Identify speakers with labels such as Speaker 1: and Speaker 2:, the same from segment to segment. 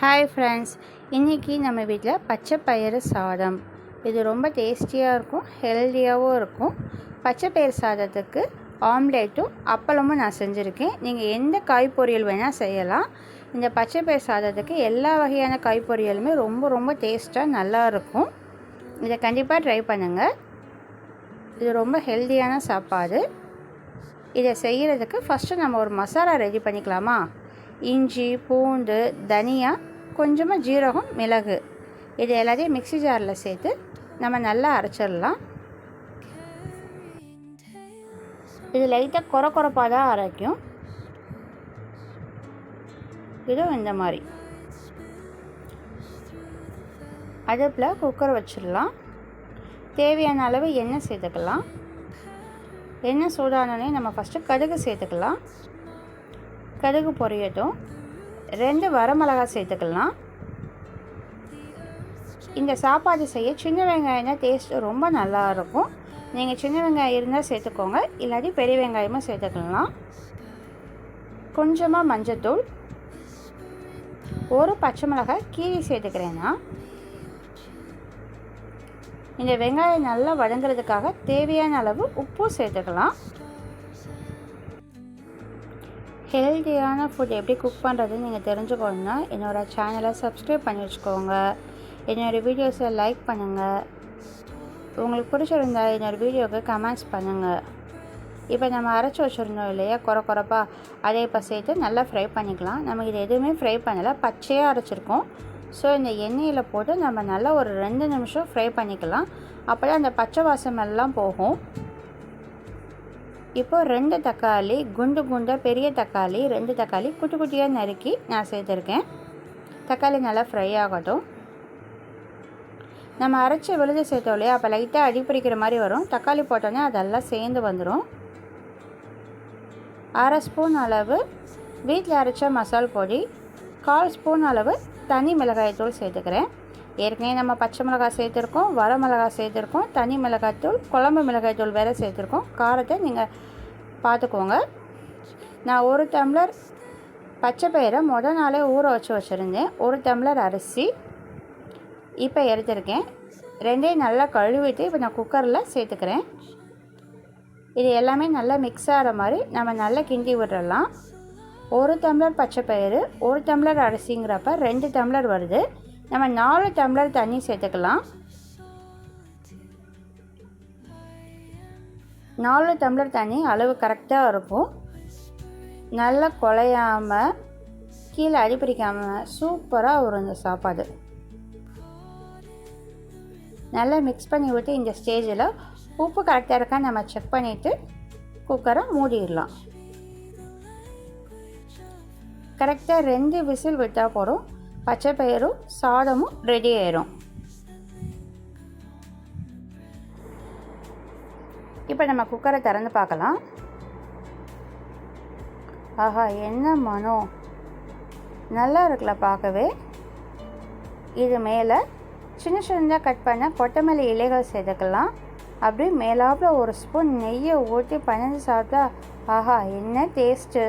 Speaker 1: Hi friends, இன்றைக்கி நம்ம வீட்டில் பச்சை பயிறு சாதம். இது ரொம்ப டேஸ்டியாக இருக்கும், ஹெல்த்தியாகவும் இருக்கும். பச்சை பயிறு சாதத்துக்கு ஆம்லேட்டும் அப்பளமும் நான் செஞ்சுருக்கேன். நீங்கள் எந்த காய் பொரியல் வேணால் செய்யலாம். இந்த பச்சை பயிறு சாதத்துக்கு எல்லா வகையான காய் பொரியலுமே ரொம்ப ரொம்ப டேஸ்ட்டாக நல்லாயிருக்கும். இதை கண்டிப்பாக ட்ரை பண்ணுங்கள். இது ரொம்ப ஹெல்த்தியான சாப்பாடு. இதை செய்கிறதுக்கு ஃபஸ்ட்டு நம்ம ஒரு மசாலா ரெடி பண்ணிக்கலாமா? இஞ்சி, பூண்டு, தனியா, கொஞ்சமாக ஜீரகம், மிளகு, இது எல்லாத்தையும் மிக்ஸி ஜாரில் சேர்த்து நம்ம நல்லா அரைச்சிடலாம். இது லைட்டாக கொரப்பாக தான் அரைக்கும். இதுவும் இந்த மாதிரி அடுப்பில் குக்கர் வச்சிடலாம். தேவையான அளவு எண்ணெய் சேர்த்துக்கலாம். எண்ணெய் சூடானோடனே நம்ம ஃபஸ்ட்டு கடுகு சேர்த்துக்கலாம். கடுகு பொரியட்டும். 2 வரமிளகாய் சேர்த்துக்கலாம். இந்த சாப்பாடு செய்ய சின்ன வெங்காயம் தான் டேஸ்ட் ரொம்ப நல்லாயிருக்கும். நீங்கள் சின்ன வெங்காயம் இருந்தால் சேர்த்துக்கோங்க, இல்லாட்டி பெரிய வெங்காயமும் சேர்த்துக்கலாம். கொஞ்சமாக மஞ்சத்தூள், ஒரு பச்சை மிளகாய் கீரி சேர்த்துக்கிறேன்னா. இந்த வெங்காயம் நல்லா வதங்கிறதுக்காக தேவையான அளவு உப்பு சேர்த்துக்கலாம். ஹெல்த்தியான ஃபுட் எப்படி குக் பண்ணுறதுன்னு நீங்கள் தெரிஞ்சுக்கணுன்னா என்னோடய சேனலை சப்ஸ்கிரைப் பண்ணி வச்சுக்கோங்க. என்னோடய வீடியோஸை லைக் பண்ணுங்கள். உங்களுக்கு பிடிச்சிருந்தா என்னோடய வீடியோவுக்கு கமெண்ட்ஸ் பண்ணுங்கள். இப்போ நம்ம அரைச்சி வச்சுருந்தோம் இல்லையா கொரப்பாக, அதை இப்போ சேர்த்து நல்லா ஃப்ரை பண்ணிக்கலாம். நம்ம இது எதுவுமே ஃப்ரை பண்ணலை, பச்சையாக அரைச்சிருக்கோம். ஸோ இந்த எண்ணெயில் போட்டு நம்ம நல்லா ஒரு 2 நிமிஷம் ஃப்ரை பண்ணிக்கலாம். அப்போ தான் அந்த பச்சை வாசம் எல்லாம் போகும். இப்போ 2 தக்காளி, குண்டாக பெரிய தக்காளி, 2 தக்காளி குட்டி குட்டியாக நறுக்கி நான் சேர்த்துருக்கேன். தக்காளி நல்லா ஃப்ரை ஆகட்டும். நம்ம அரைச்சி விழுது சேர்த்தோம் இல்லையா, அப்போ லைட்டாக அடிப்பிடிக்கிற மாதிரி வரும். தக்காளி போட்டோன்னே அதெல்லாம் சேர்ந்து வந்துடும். 1/2 ஸ்பூன் அளவு வீட்டில் அரைச்ச மசால் பொடி, 1/4 ஸ்பூன் அளவு தனி மிளகாய்த்தூள் சேர்த்துக்கிறேன். ஏற்கனவே நம்ம பச்சை மிளகாய் சேர்த்துருக்கோம், வர மிளகாய் சேர்த்துருக்கோம், தனி மிளகாய்த்தூள், குழம்பு மிளகாய்த்தூள் வேறு சேர்த்துருக்கோம். காரத்தை நீங்கள் பார்த்துக்கோங்க. நான் 1 டம்ளர் பச்சை பயிரை நாளே ஊற வச்சுருந்தேன். 1 டம்ளர் அரிசி இப்போ எடுத்துருக்கேன். 2ஐயும் நல்லா கழுவிட்டு இப்போ நான் குக்கரில் சேர்த்துக்கிறேன். இது எல்லாமே நல்லா மிக்ஸ் ஆகிற மாதிரி நம்ம நல்லா கிண்டி விட்டுறலாம். 1 டம்ளர் பச்சை பயிறு, 1 டம்ளர் அரிசிங்கிறப்ப 2 டம்ளர் வருது. நம்ம 4 டம்ளர் தண்ணி சேர்த்துக்கலாம். 4 டம்ளர் தண்ணி அளவு கரெக்டாக இருக்கும். நல்லா குழையாமல் கீழே அடிப்பிடிக்காமல் சூப்பராக வரும் இந்த சாப்பாடு. நல்லா மிக்ஸ் பண்ணி விட்டு இந்த ஸ்டேஜில் உப்பு கரெக்டாக இருக்கா நம்ம செக் பண்ணிவிட்டு குக்கரை மூடிடலாம். கரெக்டாக 2 விசில் விட்டால் போதும். பச்சை பயிரும் சாதமும் ரெடி ஆயிரும். இப்போ நம்ம குக்கரை திறந்து பார்க்கலாம். ஆஹா, என்ன மனம், நல்லா இருக்குல்ல பார்க்கவே. இது மேலே சின்னதாக கட் பண்ண கொத்தமல்லி இலைகள் சேர்த்துக்கலாம். அப்படியே மேலாப்பில் 1 ஸ்பூன் நெய்யை ஊற்றி பனஞ்சு சாப்பிட்டா ஆஹா என்ன டேஸ்ட்டு.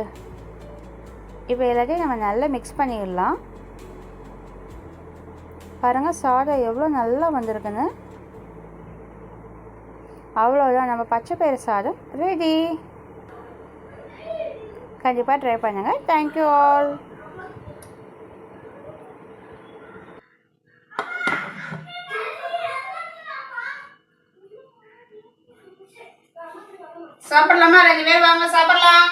Speaker 1: இப்போ எல்லாத்தையும் நம்ம நல்லா மிக்ஸ் பண்ணிடலாம். பாருங்கள் சாதம் எவ்வளோ நல்லா வந்திருக்குன்னு. அவ்வளோதான், நம்ம பச்சை பயிறு சாதம் ரெடி. கண்டிப்பாக ட்ரை பண்ணுங்கள். Thank you all.
Speaker 2: சாப்பிடலாமா? 2 பேர் வாங்க சாப்பிடலாம்.